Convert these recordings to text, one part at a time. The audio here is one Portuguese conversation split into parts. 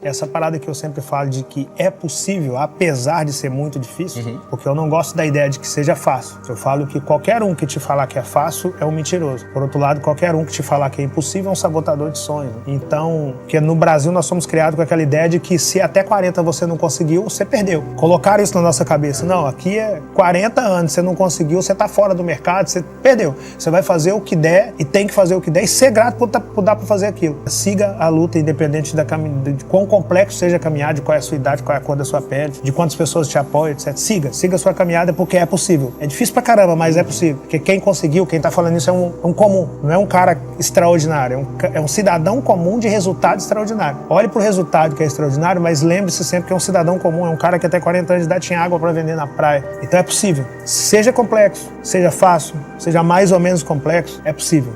Essa parada que eu sempre falo de que é possível, apesar de ser muito difícil, porque eu não gosto da ideia de que seja fácil. Eu falo que qualquer um que te falar que é fácil é um mentiroso. Por outro lado, qualquer um que te falar que é impossível é um sabotador de sonhos. Então, porque no Brasil nós somos criados com aquela ideia de que se até 40 você não conseguiu, você perdeu. Colocaram isso na nossa cabeça. Não, aqui é 40 anos, você não conseguiu, você tá fora do mercado, você perdeu. Você vai fazer o que der e tem que fazer o que der e ser grato por dar pra fazer aquilo. Siga a luta independente de quão complexo seja a caminhada, de qual é a sua idade, qual é a cor da sua pele, de quantas pessoas te apoiam, etc. Siga a sua caminhada porque é possível. É difícil pra caramba, mas é possível. Porque quem conseguiu, quem tá falando isso é um comum. Não é um cara extraordinário, é um cidadão comum de resultado extraordinário. Olhe pro resultado que é extraordinário, mas lembre-se sempre que é um cidadão comum, é um cara que até 40 anos de idade tinha água pra vender na praia. Então é possível. Seja complexo, seja fácil, seja mais ou menos complexo, é possível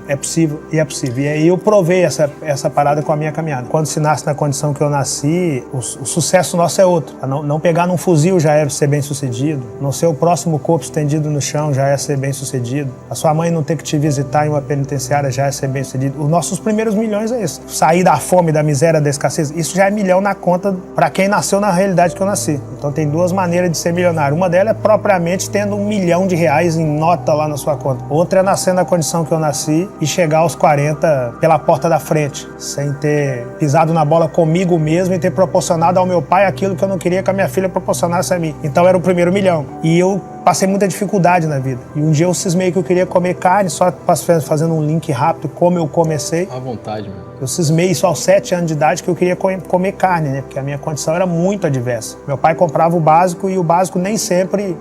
e é possível. E aí eu provei essa parada com a minha caminhada. Quando se nasce na condição que eu nasci, o sucesso nosso é outro. Não pegar num fuzil já é ser bem sucedido. Não ser o próximo corpo estendido no chão já é ser bem sucedido. A sua mãe não ter que te visitar em uma penitenciária já é ser bem sucedido. Os nossos primeiros milhões é isso. Sair da fome, da miséria, da escassez, isso já é milhão na conta pra quem nasceu na realidade que eu nasci. Então tem duas maneiras de ser milionário. Uma delas é propriamente tendo R$1 milhão em nota lá na sua conta. Outra é nascer na condição que eu nasci e chegar aos 40 pela porta da frente, sem ter pisado na bola comigo mesmo e ter proporcionado ao meu pai aquilo que eu não queria que a minha filha proporcionasse a mim. Então era o primeiro milhão. E eu passei muita dificuldade na vida. E um dia eu cismei que eu queria comer carne, só fazendo um link rápido, como eu comecei. À vontade, mano. Eu cismei isso aos 7 anos de idade que eu queria comer carne, né? Porque a minha condição era muito adversa. Meu pai comprava o básico e o básico nem sempre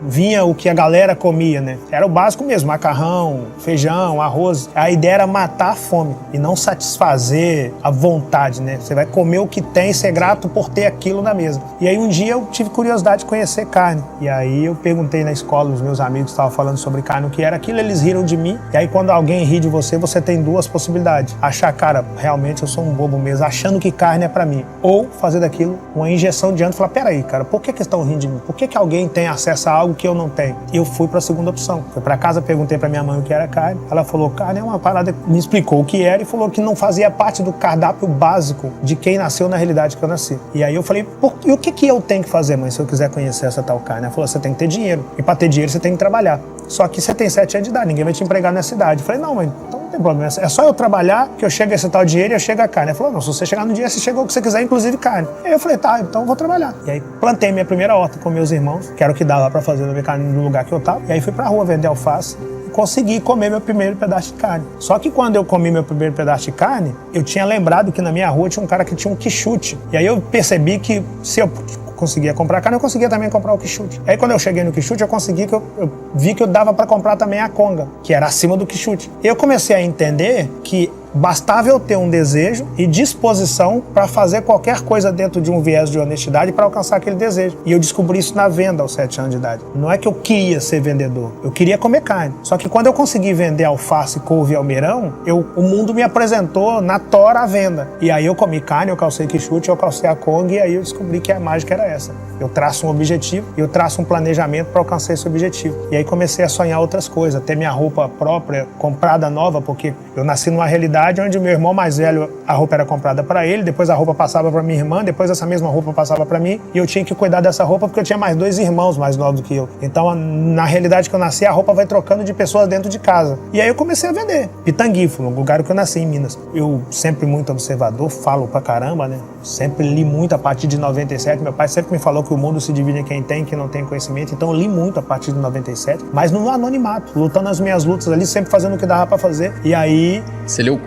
vinha o que a galera comia, né? Era o básico mesmo, macarrão, feijão, arroz. A ideia era matar a fome e não satisfazer a vontade, né? Você vai comer o que tem e ser grato por ter aquilo na mesa. E aí um dia eu tive curiosidade de conhecer carne. E aí eu perguntei na escola, os meus amigos estavam falando sobre carne, o que era aquilo, eles riram de mim. E aí quando alguém ri de você, você tem duas possibilidades. Achar, cara, realmente eu sou um bobo mesmo, achando que carne é pra mim. Ou fazer daquilo uma injeção de ânimo e falar, peraí, cara, por que estão rindo de mim? Por que alguém tem acesso a algo que eu não tenho? E eu fui pra segunda opção. Fui pra casa, perguntei pra minha mãe o que era carne. Ela falou, carne é uma parada, me explicou o que era e falou que não fazia parte do cardápio básico de quem nasceu na realidade que eu nasci. E aí eu falei, e o que eu tenho que fazer, mãe, se eu quiser conhecer essa tal carne? Ela falou, você tem que ter dinheiro. E pra ter dinheiro você tem que trabalhar. Só que você tem 7 anos de idade, ninguém vai te empregar nessa idade. Eu falei, não, mãe, então não tem problema. É só eu trabalhar que eu chego a esse tal dinheiro e eu chego a carne. Ela falou, não, se você chegar no dia, você chegou o que você quiser, inclusive carne. E aí eu falei, tá, então eu vou trabalhar. E aí plantei minha primeira horta com meus irmãos, que era o que dava pra fazer no mercado no lugar que eu tava. E aí fui pra rua vender alface. Consegui comer meu primeiro pedaço de carne. Só que quando eu comi meu primeiro pedaço de carne, eu tinha lembrado que na minha rua tinha um cara que tinha um quichute. E aí eu percebi que se eu conseguia comprar carne, eu conseguia também comprar o quichute. Aí quando eu cheguei no quichute, eu vi que eu dava para comprar também a conga, que era acima do quichute. E eu comecei a entender que bastava eu ter um desejo e disposição para fazer qualquer coisa dentro de um viés de honestidade para alcançar aquele desejo. E eu descobri isso na venda aos 7 anos de idade. Não é que eu queria ser vendedor, eu queria comer carne. Só que quando eu consegui vender alface, couve e almeirão, o mundo me apresentou na tora a venda. E aí eu comi carne, eu calcei quichute, eu calcei a conga e aí eu descobri que a mágica era essa. Eu traço um objetivo e eu traço um planejamento para alcançar esse objetivo. E aí comecei a sonhar outras coisas, ter minha roupa própria, comprada nova, porque eu nasci numa realidade onde o meu irmão mais velho, a roupa era comprada para ele, depois a roupa passava para minha irmã, depois essa mesma roupa passava para mim e eu tinha que cuidar dessa roupa porque eu tinha mais 2 irmãos mais novos do que eu. Então, na realidade que eu nasci, a roupa vai trocando de pessoas dentro de casa. E aí eu comecei a vender. Pitanguifo, no lugar que eu nasci, em Minas. Eu sempre muito observador, falo pra caramba, né? Sempre li muito a partir de 97. Meu pai sempre me falou que o mundo se divide em quem tem e quem não tem conhecimento. Então eu li muito a partir de 97, mas no anonimato, lutando as minhas lutas ali, sempre fazendo o que dava pra fazer. E aí... Você leu...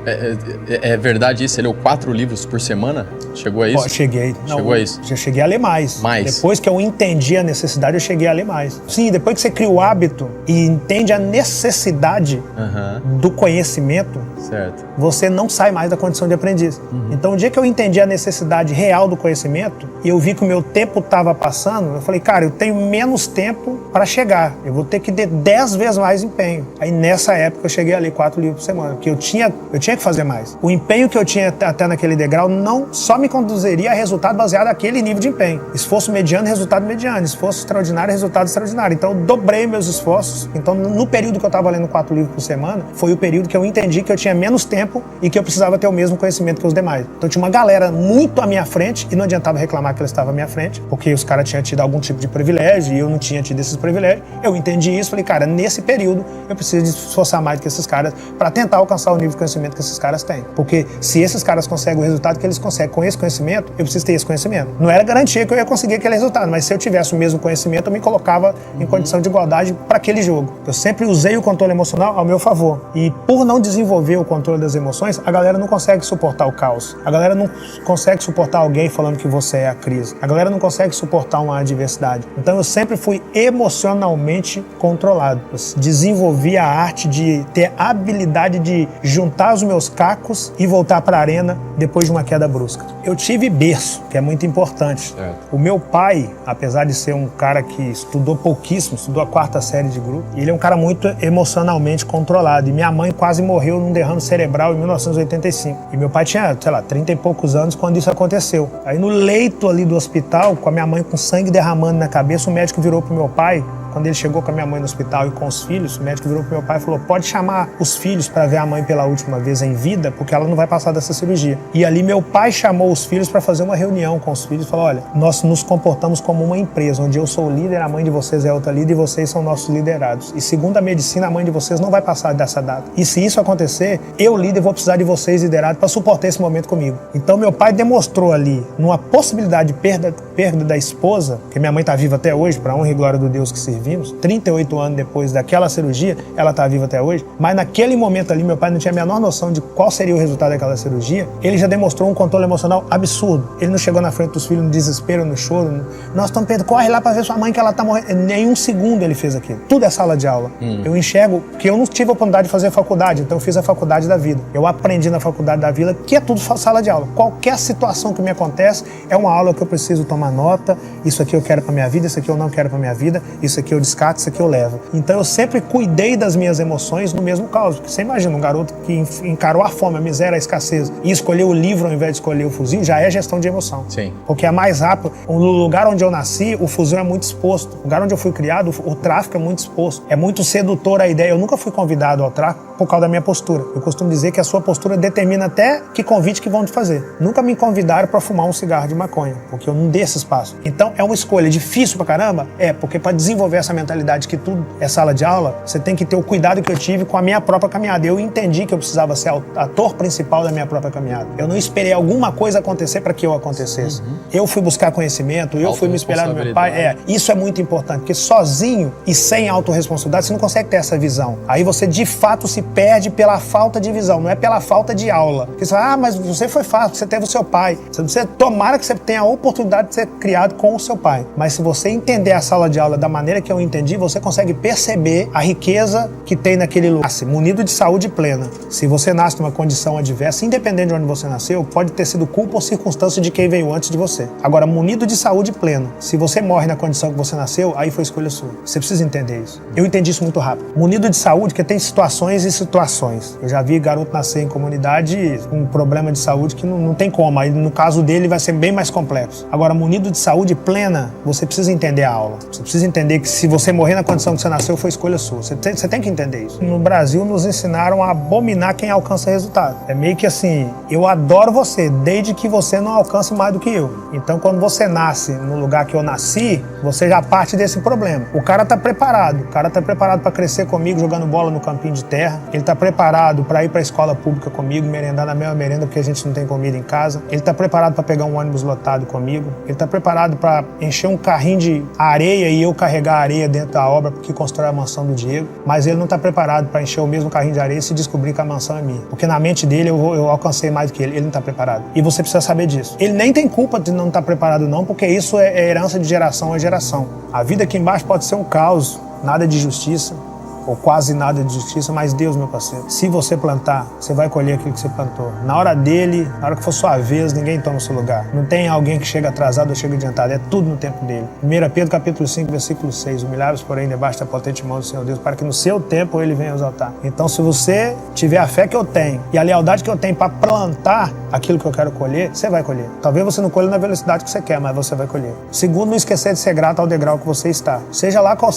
É verdade isso? Você leu 4 livros por semana? Chegou a isso? Cheguei. Chegou a isso? Já cheguei a ler mais. Depois que eu entendi a necessidade, eu cheguei a ler mais. Sim, depois que você cria o hábito e entende a necessidade do conhecimento, certo, você não sai mais da condição de aprendiz. Então, o dia que eu entendi a necessidade real do conhecimento e eu vi que o meu tempo estava passando, eu falei, cara, eu tenho menos tempo para chegar. Eu vou ter que ter 10 vezes mais empenho. Aí, nessa época, eu cheguei a ler 4 livros por semana, porque eu tinha tinha que fazer mais. O empenho que eu tinha até naquele degrau não só me conduziria a resultado baseado naquele nível de empenho. Esforço mediano, resultado mediano. Esforço extraordinário, resultado extraordinário. Então eu dobrei meus esforços. Então no período que eu estava lendo 4 livros por semana, foi o período que eu entendi que eu tinha menos tempo e que eu precisava ter o mesmo conhecimento que os demais. Então tinha uma galera muito à minha frente e não adiantava reclamar que ela estava à minha frente, porque os caras tinham tido algum tipo de privilégio e eu não tinha tido esses privilégios. Eu entendi isso, falei, cara, nesse período eu preciso de esforçar mais do que esses caras para tentar alcançar o nível de conhecimento que esses caras têm. Porque se esses caras conseguem o resultado que eles conseguem com esse conhecimento, eu preciso ter esse conhecimento. Não era garantia que eu ia conseguir aquele resultado, mas se eu tivesse o mesmo conhecimento, eu me colocava em condição de igualdade para aquele jogo. Eu sempre usei o controle emocional ao meu favor. E por não desenvolver o controle das emoções, a galera não consegue suportar o caos. A galera não consegue suportar alguém falando que você é a crise. A galera não consegue suportar uma adversidade. Então eu sempre fui emocionalmente controlado. Eu desenvolvi a arte de ter a habilidade de juntar os meus cacos e voltar para a arena depois de uma queda brusca. Eu tive berço, que é muito importante. O meu pai, apesar de ser um cara que estudou pouquíssimo, estudou a 4ª série de grupo, ele é um cara muito emocionalmente controlado. E minha mãe quase morreu num derrame cerebral em 1985. E meu pai tinha, 30 e poucos anos quando isso aconteceu. Aí no leito ali do hospital, com a minha mãe com sangue derramando na cabeça, o médico virou pro meu pai. Quando ele chegou com a minha mãe no hospital e com os filhos, o médico virou pro meu pai e falou, pode chamar os filhos para ver a mãe pela última vez em vida, porque ela não vai passar dessa cirurgia. E ali meu pai chamou os filhos para fazer uma reunião com os filhos e falou, olha, nós nos comportamos como uma empresa, onde eu sou o líder, a mãe de vocês é outra líder e vocês são nossos liderados. E segundo a medicina, a mãe de vocês não vai passar dessa data. E se isso acontecer, eu, líder, vou precisar de vocês, liderados, para suportar esse momento comigo. Então meu pai demonstrou ali, numa possibilidade de perda da esposa, que minha mãe está viva até hoje, para honra e glória do Deus que servimos, 38 anos depois daquela cirurgia, ela está viva até hoje, mas naquele momento ali, meu pai não tinha a menor noção de qual seria o resultado daquela cirurgia. Ele já demonstrou um controle emocional absurdo. Ele não chegou na frente dos filhos no desespero, no choro. Nós estamos pedindo, corre lá para ver sua mãe que ela está morrendo. Em nenhum segundo ele fez aquilo. Tudo é sala de aula. Eu enxergo que eu não tive a oportunidade de fazer faculdade, então eu fiz a faculdade da vida. Eu aprendi na faculdade da vida que é tudo sala de aula. Qualquer situação que me acontece é uma aula que eu preciso tomar nota. Isso aqui eu quero para minha vida, isso aqui eu não quero para minha vida, isso aqui eu descarto, isso aqui eu levo. Então eu sempre cuidei das minhas emoções no mesmo caos. Porque você imagina um garoto que encarou a fome, a miséria, a escassez e escolheu o livro ao invés de escolher o fuzil, já é gestão de emoção. Sim. Porque é mais rápido. No lugar onde eu nasci, o fuzil é muito exposto. No lugar onde eu fui criado, o tráfico é muito exposto. É muito sedutor a ideia. Eu nunca fui convidado ao tráfico por causa da minha postura. Eu costumo dizer que a sua postura determina até que convite que vão te fazer. Nunca me convidaram para fumar um cigarro de maconha, porque eu não dei esse espaço. Então é uma escolha difícil pra caramba? É, porque para desenvolver essa mentalidade que tudo é sala de aula, você tem que ter o cuidado que eu tive com a minha própria caminhada. Eu entendi que eu precisava ser o ator principal da minha própria caminhada. Eu não esperei alguma coisa acontecer para que eu acontecesse. Eu fui buscar conhecimento, eu fui me espelhar no meu pai. Isso é muito importante, porque sozinho e sem autorresponsabilidade você não consegue ter essa visão. Aí você de fato se perde pela falta de visão, não é pela falta de aula. Porque você fala, mas você foi fácil, você teve o seu pai. Você tomara que você tenha a oportunidade de ser criado com o seu pai. Mas se você entender a sala de aula da maneira que eu entendi, você consegue perceber a riqueza que tem naquele lugar. Munido de saúde plena. Se você nasce numa condição adversa, independente de onde você nasceu, pode ter sido culpa ou circunstância de quem veio antes de você. Agora, munido de saúde plena. Se você morre na condição que você nasceu, aí foi escolha sua. Você precisa entender isso. Eu entendi isso muito rápido. Munido de saúde, porque tem situações e situações. Eu já vi garoto nascer em comunidade com um problema de saúde que não tem como. Aí, no caso dele, vai ser bem mais complexo. Agora, munido de saúde plena, você precisa entender a aula. Você precisa entender que se você morrer na condição que você nasceu, foi escolha sua. Você tem que entender isso. No Brasil, nos ensinaram a abominar quem alcança resultado. É meio que assim, eu adoro você, desde que você não alcance mais do que eu. Então, quando você nasce no lugar que eu nasci, você já parte desse problema. O cara tá preparado. O cara tá preparado para crescer comigo, jogando bola no campinho de terra. Ele tá preparado para ir para a escola pública comigo, merendar na mesma merenda, porque a gente não tem comida em casa. Ele tá preparado para pegar um ônibus lotado comigo. Ele tá preparado para encher um carrinho de areia e eu carregar a areia dentro da obra porque constrói a mansão do Diego. Mas ele não tá preparado para encher o mesmo carrinho de areia e se descobrir que a mansão é minha. Porque na mente dele eu alcancei mais do que ele. Ele não tá preparado. E você precisa saber disso. Ele nem tem culpa de não estar preparado não, porque isso é herança de geração a geração. A vida aqui embaixo pode ser um caos, nada de justiça. ou quase nada de justiça, mas Deus, meu parceiro, se você plantar, você vai colher aquilo que você plantou. Na hora dele, na hora que for sua vez, ninguém toma o seu lugar. Não tem alguém que chega atrasado ou chega adiantado, é tudo no tempo dele. 1 Pedro capítulo 5, versículo 6, humilhar-vos, porém, debaixo da potente mão do Senhor Deus, para que no seu tempo ele venha exaltar. Então, se você tiver a fé que eu tenho e a lealdade que eu tenho para plantar aquilo que eu quero colher, você vai colher. Talvez você não colha na velocidade que você quer, mas você vai colher. Segundo, não esquecer de ser grato ao degrau que você está. Seja lá qual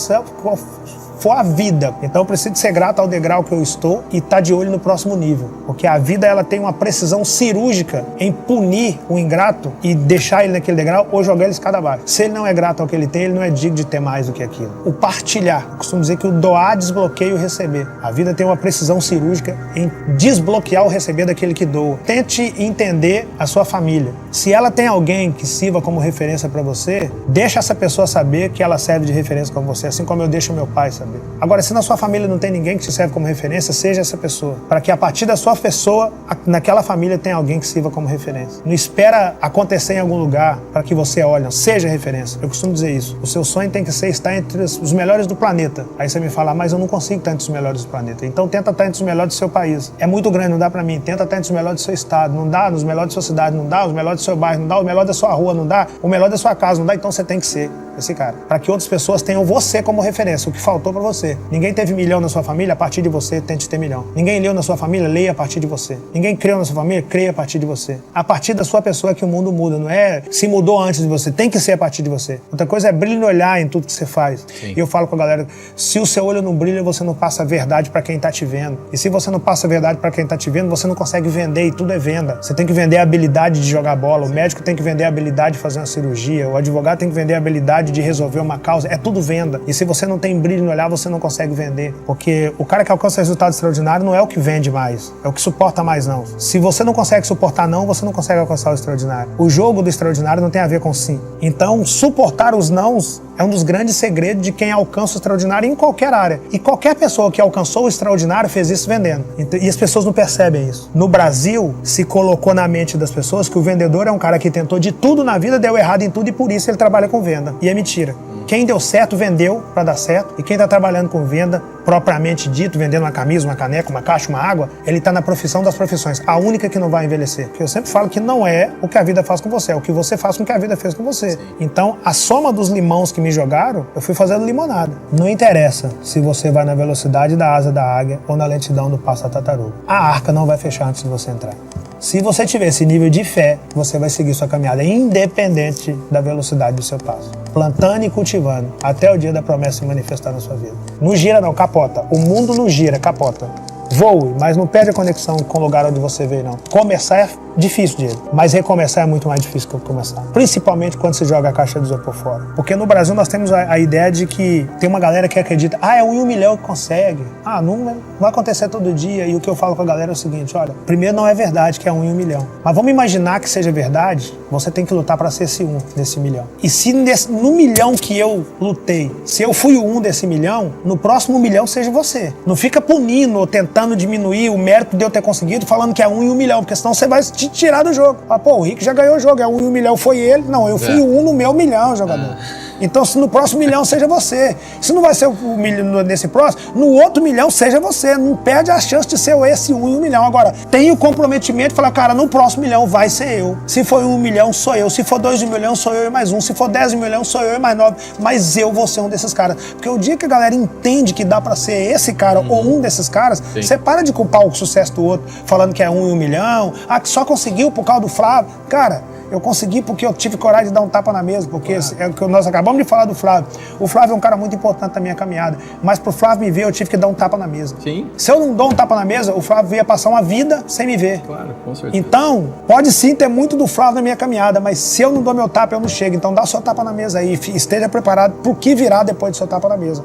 for a vida. Então eu preciso ser grato ao degrau que eu estou e estar de olho no próximo nível. Porque a vida ela tem uma precisão cirúrgica em punir o ingrato e deixar ele naquele degrau ou jogar ele escada abaixo. Se ele não é grato ao que ele tem, ele não é digno de ter mais do que aquilo. O partilhar. Eu costumo dizer que o doar desbloqueia o receber. A vida tem uma precisão cirúrgica em desbloquear o receber daquele que doa. Tente entender a sua família. Se ela tem alguém que sirva como referência para você, deixa essa pessoa saber que ela serve de referência como você, assim como eu deixo meu pai saber. Agora, se na sua família não tem ninguém que te serve como referência, seja essa pessoa. Para que a partir da sua pessoa, naquela família tenha alguém que sirva como referência. Não espera acontecer em algum lugar para que você olhe, não, seja referência. Eu costumo dizer isso. O seu sonho tem que ser estar entre os melhores do planeta. Aí você me fala, mas eu não consigo estar entre os melhores do planeta. Então tenta estar entre os melhores do seu país. É muito grande, não dá para mim. Tenta estar entre os melhores do seu estado. Não dá nos melhores da sua cidade, não dá os melhores do seu bairro, não dá o melhor da sua rua, não dá o melhor da sua casa, não dá. Então você tem que ser esse cara. Para que outras pessoas tenham você como referência, o que faltou para você. Ninguém teve milhão na sua família, a partir de você, tente ter milhão. Ninguém leu na sua família, leia a partir de você. Ninguém creu na sua família, creia a partir de você. A partir da sua pessoa é que o mundo muda, não é se mudou antes de você, tem que ser a partir de você. Outra coisa é brilho no olhar em tudo que você faz. Sim. E eu falo com a galera, se o seu olho não brilha, você não passa a verdade para quem tá te vendo. E se você não passa a verdade para quem tá te vendo, você não consegue vender e tudo é venda. Você tem que vender a habilidade de jogar bola, o médico tem que vender a habilidade de fazer uma cirurgia, o advogado tem que vender a habilidade de resolver uma causa, é tudo venda. E se você não tem brilho no olhar, você não consegue vender. Porque o cara que alcança resultado extraordinário não é o que vende mais, é o que suporta mais não. Se você não consegue suportar não, você não consegue alcançar o extraordinário. O jogo do extraordinário não tem a ver com sim. Então, suportar os nãos é um dos grandes segredos de quem alcança o extraordinário em qualquer área. E qualquer pessoa que alcançou o extraordinário fez isso vendendo. E as pessoas não percebem isso. No Brasil, se colocou na mente das pessoas que o vendedor é um cara que tentou de tudo na vida, deu errado em tudo e por isso ele trabalha com venda. E é mentira. Quem deu certo, vendeu para dar certo. E quem está trabalhando com venda, propriamente dito, vendendo uma camisa, uma caneca, uma caixa, uma água, ele está na profissão das profissões. A única que não vai envelhecer. Porque eu sempre falo que não é o que a vida faz com você, é o que você faz com o que a vida fez com você. Sim. Então, a soma dos limões que me jogaram, eu fui fazendo limonada. Não interessa se você vai na velocidade da asa da águia ou na lentidão do passo da tartaruga. A arca não vai fechar antes de você entrar. Se você tiver esse nível de fé, você vai seguir sua caminhada independente da velocidade do seu passo. Plantando e cultivando, até o dia da promessa se manifestar na sua vida. Não gira não, capota. O mundo não gira, capota. Voe, mas não perde a conexão com o lugar onde você veio, não. Começar é difícil, Diego, mas recomeçar é muito mais difícil que começar. Principalmente quando você joga a caixa de isopor fora. Porque no Brasil nós temos a ideia de que tem uma galera que acredita, é 1 em 1 milhão que consegue. Não vai acontecer todo dia. E o que eu falo com a galera é o seguinte, olha, primeiro não é verdade que é 1 em 1 milhão. Mas vamos imaginar que seja verdade, você tem que lutar para ser esse 1 desse milhão. E se no milhão que eu lutei, se eu fui o 1 desse milhão, no próximo milhão seja você. Não fica punindo ou tentando diminuir o mérito de eu ter conseguido, falando que é 1 em 1 milhão, porque senão você vai te tirar do jogo. O Rick já ganhou o jogo, é 1 em 1 milhão, foi ele. Não, eu fui o 1 no meu milhão, jogador. Então, se no próximo milhão seja você. Se não vai ser o milhão nesse próximo, no outro milhão seja você. Não perde a chance de ser esse 1 em 1 milhão. Agora, tem o comprometimento de falar, cara, no próximo milhão vai ser eu. Se for 1 milhão, sou eu. Se for 2 em 1 milhão, sou eu e mais 1. Se for 10 em 1 milhão, sou eu e mais 9. Mas eu vou ser um desses caras. Porque o dia que a galera entende que dá pra ser esse cara ou um desses caras, sim, você para de culpar o sucesso do outro, falando que é 1 em 1 milhão, que só conseguiu por causa do Flávio. Cara, eu consegui porque eu tive coragem de dar um tapa na mesa, porque é o que nós acabamos de falar do Flávio. O Flávio é um cara muito importante na minha caminhada, mas pro Flávio me ver, eu tive que dar um tapa na mesa. Sim. Se eu não dou um tapa na mesa, o Flávio ia passar uma vida sem me ver. Claro, com certeza. Então, pode sim ter muito do Flávio na minha caminhada, mas se eu não dou meu tapa, eu não chego. Então dá o seu tapa na mesa aí, esteja preparado pro que virá depois do seu tapa na mesa.